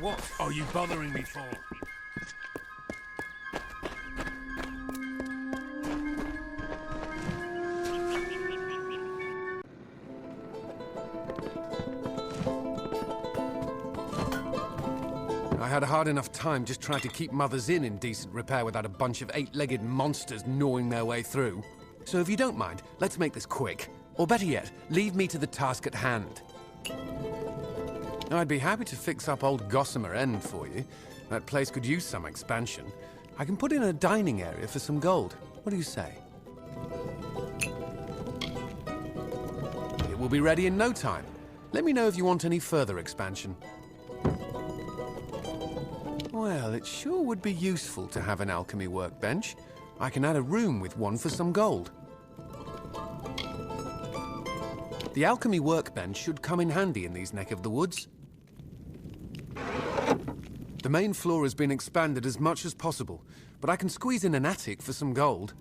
What are you bothering me for? I had a hard enough time just trying to keep Mother's Inn in decent repair without a bunch of eight-legged monsters gnawing their way through. So if you don't mind, let's make this quick. Or better yet, leave me to the task at hand. I'd be happy to fix up old Gossamer End for you. That place could use some expansion. I can put in a dining area for some gold. What do you say? It will be ready in no time. Let me know if you want any further expansion. Well, it sure would be useful to have an alchemy workbench. I can add a room with one for some gold. The alchemy workbench should come in handy in these neck of the woods. The main floor has been expanded as much as possible, but I can squeeze in an attic for some gold.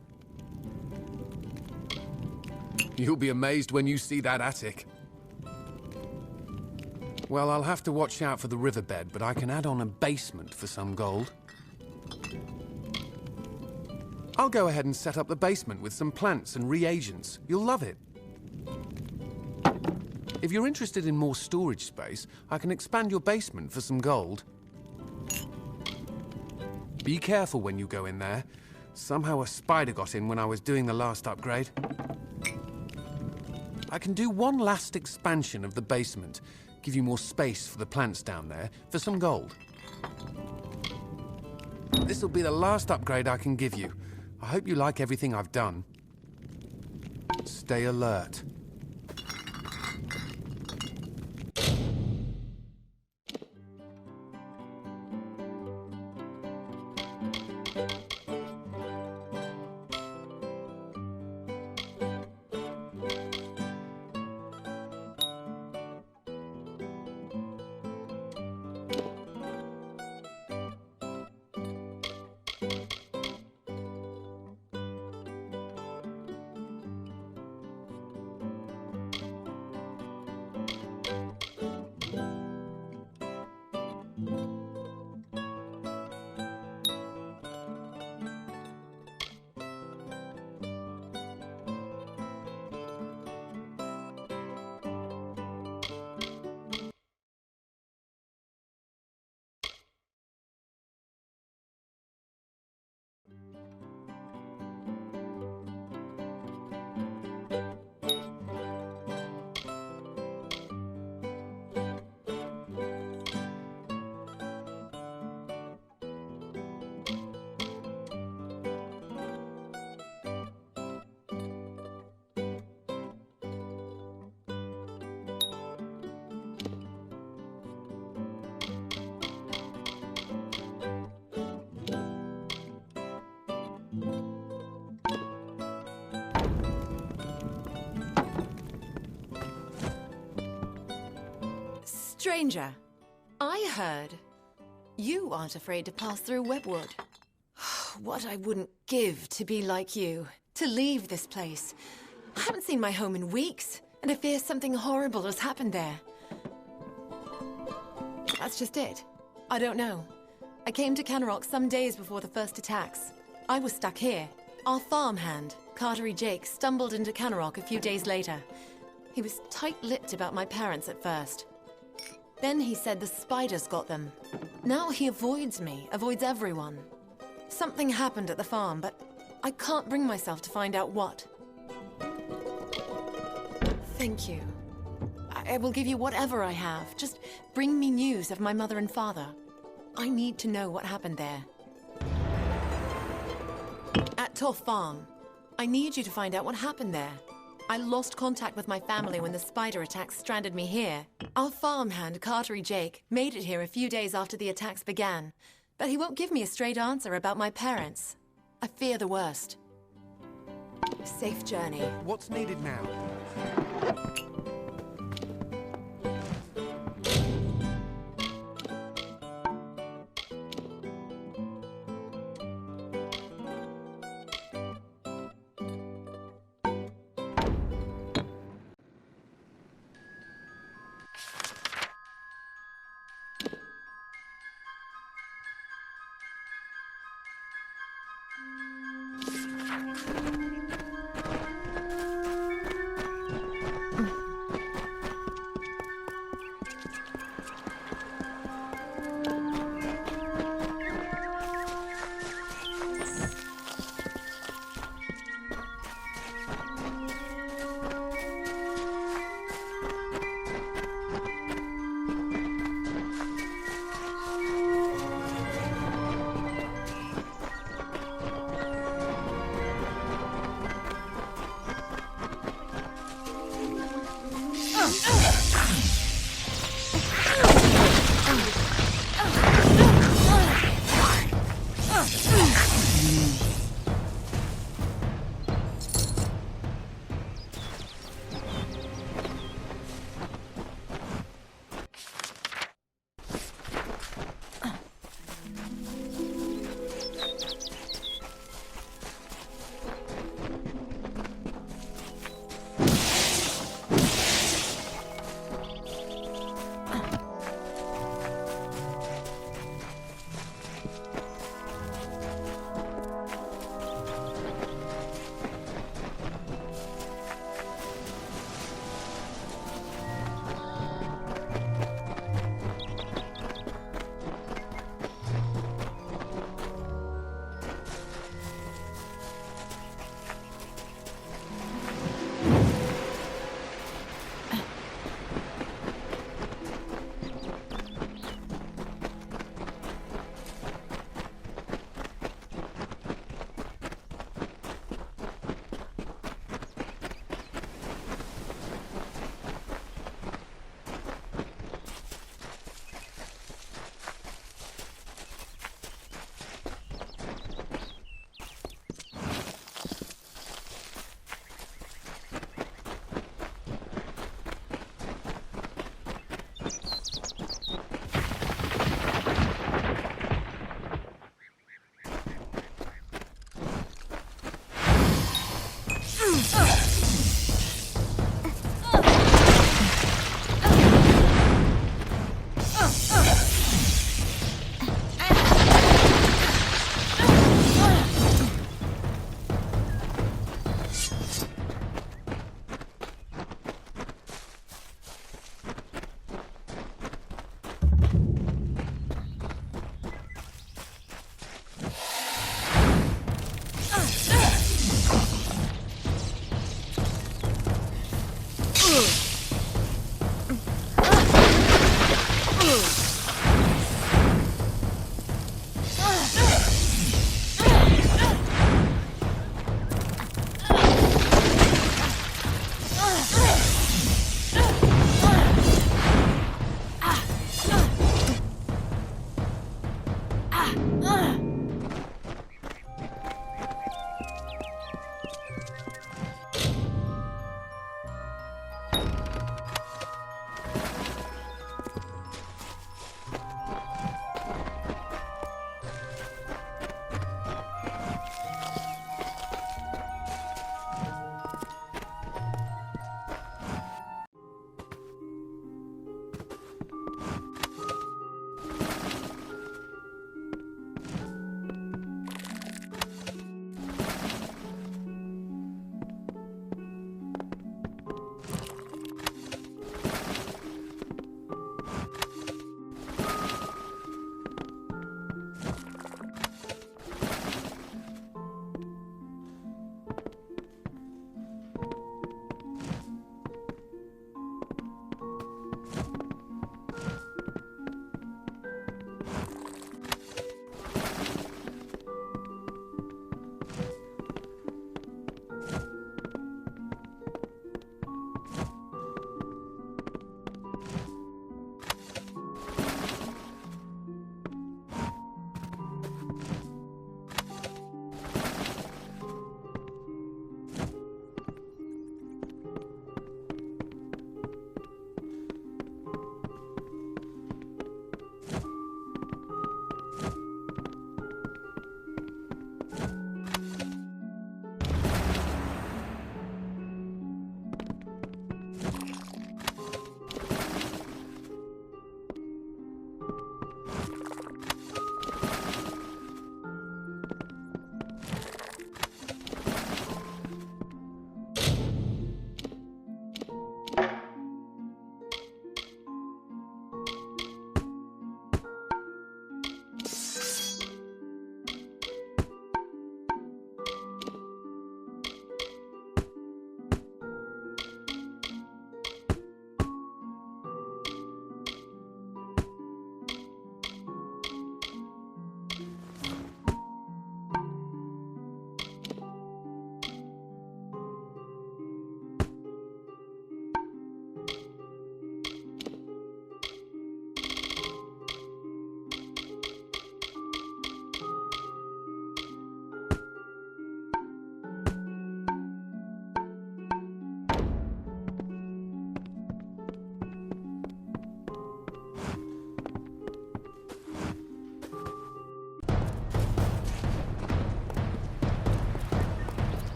You'll be amazed when you see that attic. Well, I'll have to watch out for the riverbed, but I can add on a basement for some gold. I'll go ahead and set up the basement with some plants and reagents. You'll love it. If you're interested in more storage space, I can expand your basement for some gold. Be careful when you go in there. Somehow a spider got in when I was doing the last upgrade. I can do one last expansion of the basement. Give you more space for the plants down there, for some gold. This'll be the last upgrade I can give you. I hope you like everything I've done. Stay alert. Stranger, I heard you aren't afraid to pass through Webwood. What I wouldn't give to be like you, to leave this place. I haven't seen my home in weeks, and I fear something horrible has happened there. That's just it. I don't know. I came to Canerock some days before the first attacks. I was stuck here. Our farmhand, Cartery Jake, stumbled into Canerock a few days later. He was tight-lipped about my parents at first. Then he said the spiders got them. Now he avoids me, avoids everyone. Something happened at the farm, but I can't bring myself to find out what. Thank you. I will give you whatever I have. Just bring me news of my mother and father. I need to know what happened there. At Toff Farm, I need you to find out what happened there. I lost contact with my family when the spider attacks stranded me here. Our farmhand, Cartery Jake, made it here a few days after the attacks began, but he won't give me a straight answer about my parents. I fear the worst. Safe journey. What's needed now?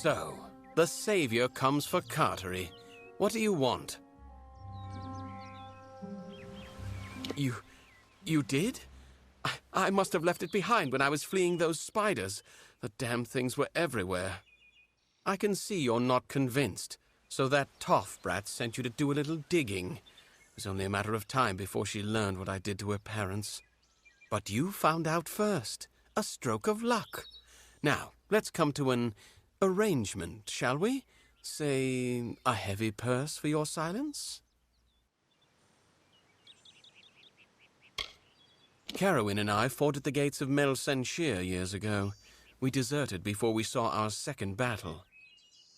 So, the savior comes for Cartery. What do you want? You did? I must have left it behind when I was fleeing those spiders. The damn things were everywhere. I can see you're not convinced, so that toff brat sent you to do a little digging. It was only a matter of time before she learned what I did to her parents. But you found out first. A stroke of luck. Now, let's come to an arrangement, shall we? Say, a heavy purse for your silence? Carowin and I fought at the gates of Mel Senshir years ago. We deserted before we saw our second battle.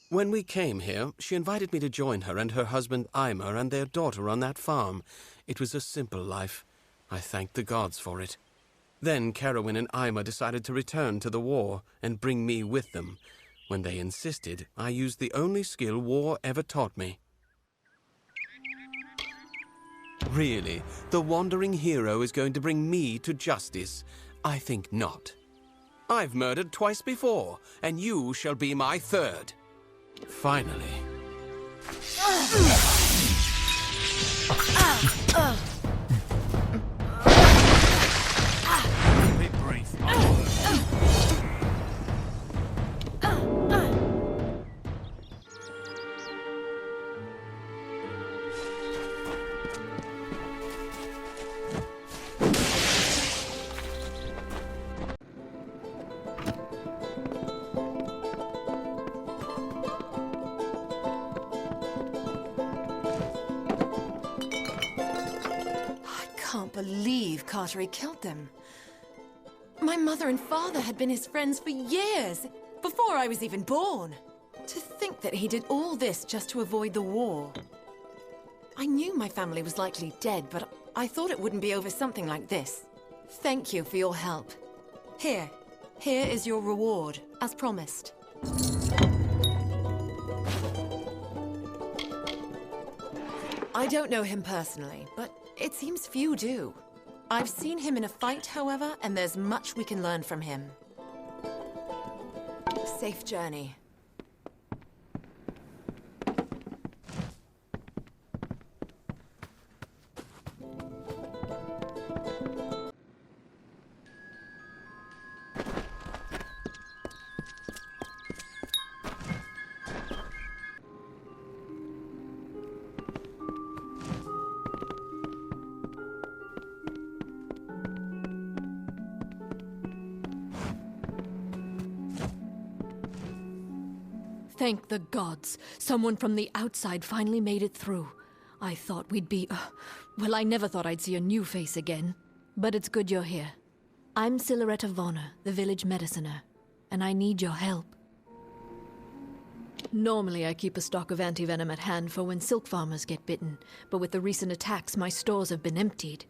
When we came here, she invited me to join her and her husband Eimer and their daughter on that farm. It was a simple life. I thanked the gods for it. Then Carowin and Eimer decided to return to the war and bring me with them. When they insisted, I used the only skill war ever taught me. Really, the wandering hero is going to bring me to justice? I think not. I've murdered twice before, and you shall be my third. Finally. Bit brief. I can't believe Cartery killed them. My mother and father had been his friends for years, before I was even born. To think that he did all this just to avoid the war. I knew my family was likely dead, but I thought it wouldn't be over something like this. Thank you for your help. Here is your reward, as promised. I don't know him personally, but it seems few do. I've seen him in a fight, however, and there's much we can learn from him. Safe journey. Thank the gods. Someone from the outside finally made it through. I thought we'd be... well, I never thought I'd see a new face again. But it's good you're here. I'm Syllareta Vauner, the village mediciner, and I need your help. Normally I keep a stock of antivenom at hand for when silk farmers get bitten, but with the recent attacks my stores have been emptied.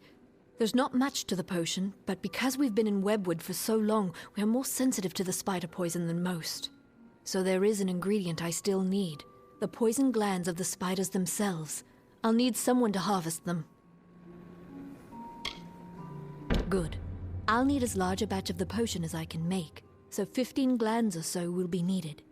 There's not much to the potion, but because we've been in Webwood for so long, we're more sensitive to the spider poison than most. So there is an ingredient I still need, the poison glands of the spiders themselves. I'll need someone to harvest them. Good. I'll need as large a batch of the potion as I can make, so 15 glands or so will be needed.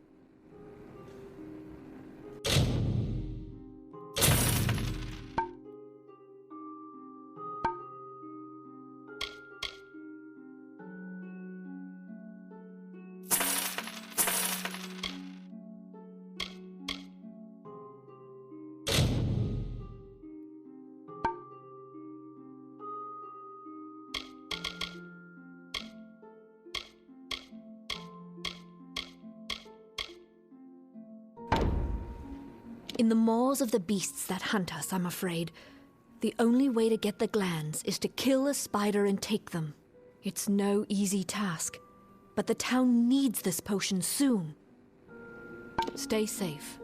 In the maws of the beasts that hunt us, I'm afraid. The only way to get the glands is to kill a spider and take them. It's no easy task, but the town needs this potion soon. Stay safe.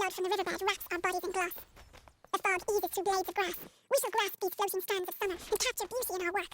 load from the riverbed wraps our bodies in gloss. The fog eases through blades of grass. We shall grasp these floating strands of summer and capture beauty in our work.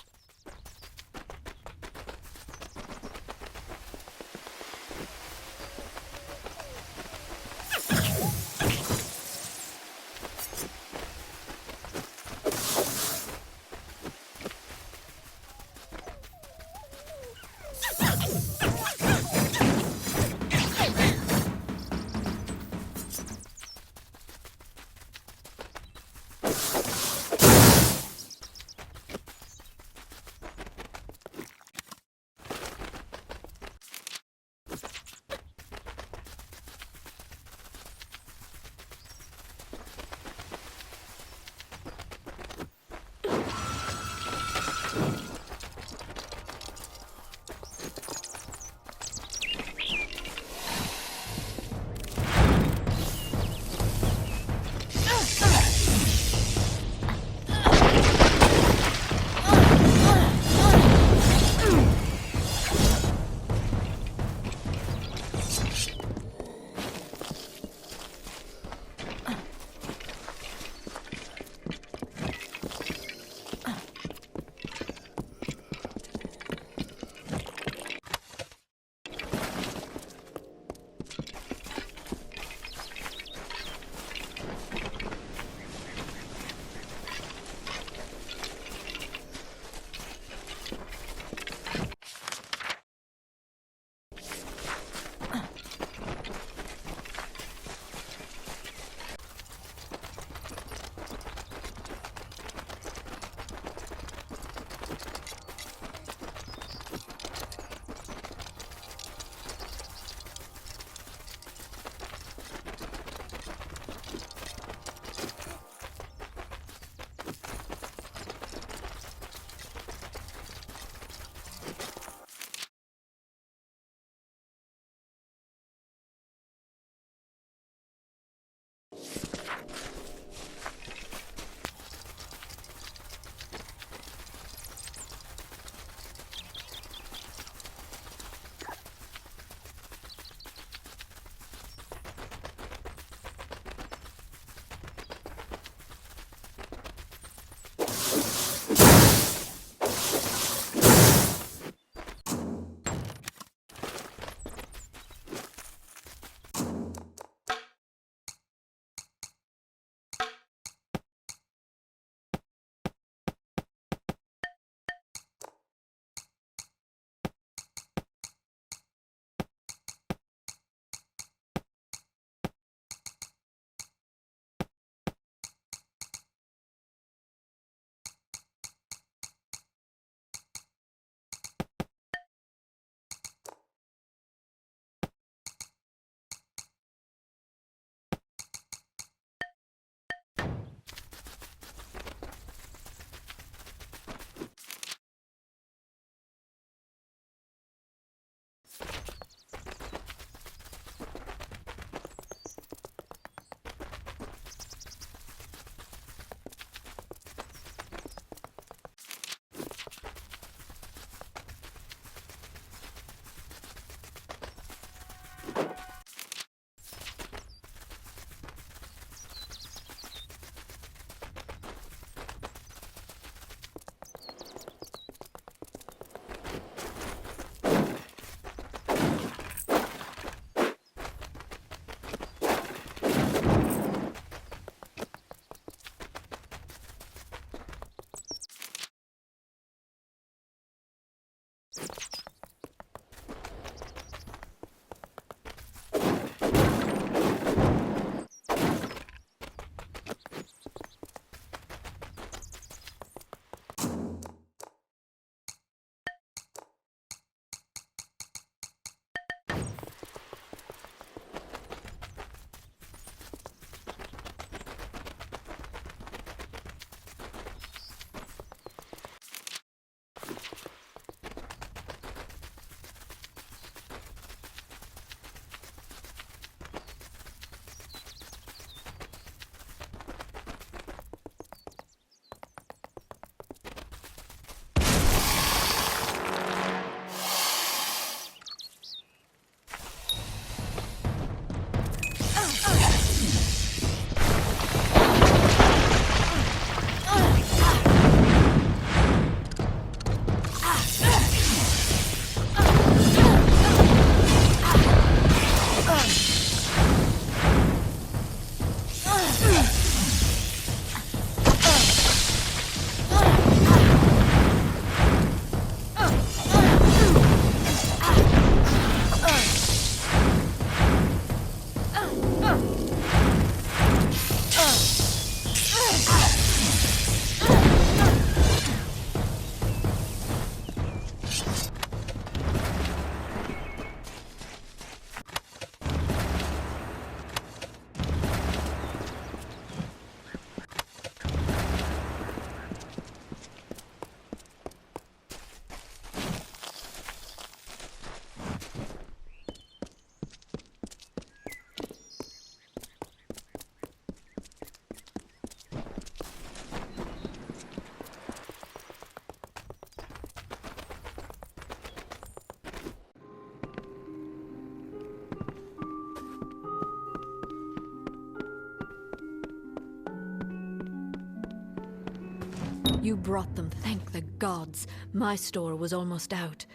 You brought them, thank the gods. My store was almost out.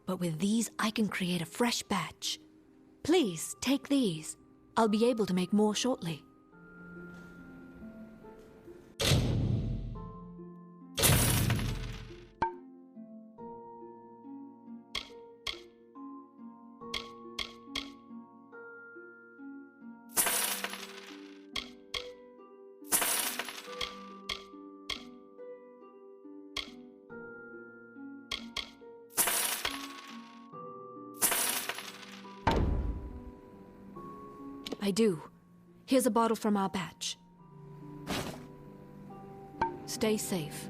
But with these, I can create a fresh batch. Please, take these. I'll be able to make more shortly. I do. Here's a bottle from our batch. Stay safe.